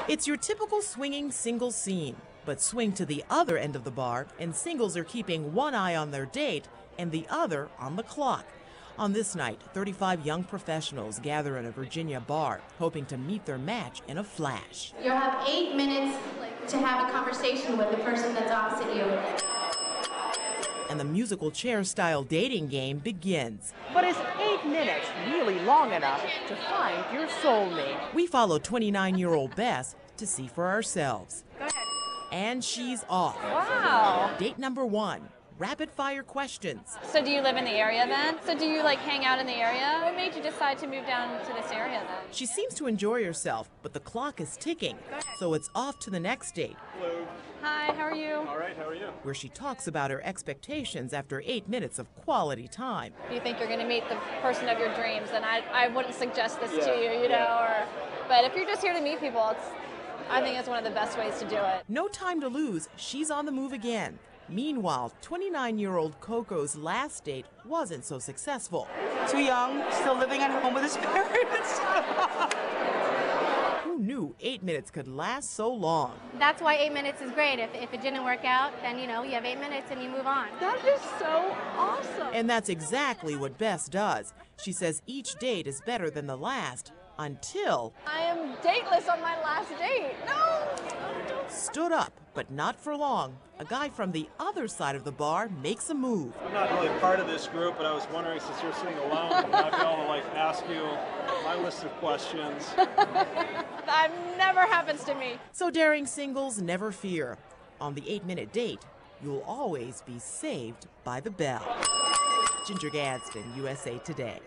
It's your typical swinging single scene, but swing to the other end of the bar and singles are keeping one eye on their date and the other on the clock. On this night, 35 young professionals gather in a Virginia bar, hoping to meet their match in a flash. You'll have 8 minutes to have a conversation with the person that's opposite you. And the musical chair-style dating game begins. But is 8 minutes really long enough to find your soulmate? We follow 29-year-old Bess to see for ourselves. Go ahead. And she's off. Wow. Date number 1. Rapid-fire questions. So do you live in the area then? So do you hang out in the area? What made you decide to move down to this area then? She seems to enjoy herself, but the clock is ticking, so it's off to the next date. Hello. Hi, how are you? All right, how are you? Where she talks about her expectations after 8 minutes of quality time. If you think you're going to meet the person of your dreams, then I wouldn't suggest this to you, you know. But if you're just here to meet people, I think it's one of the best ways to do it. No time to lose. She's on the move again. Meanwhile, 29-year-old Coco's last date wasn't so successful. Too young, still living at home with his parents. Who knew 8 minutes could last so long? That's why 8 minutes is great. If it didn't work out, then you have 8 minutes and you move on. That is so awesome. And that's exactly what Bess does. She says each date is better than the last until I am dateless on my last date. No! stood up, but not for long. A guy from the other side of the bar makes a move. I'm not really part of this group, but I was wondering, since you're sitting alone, I'd be able to ask you my list of questions. That never happens to me. So daring singles never fear. On the 8-minute date, you'll always be saved by the bell. Ginger Gadsden, USA Today.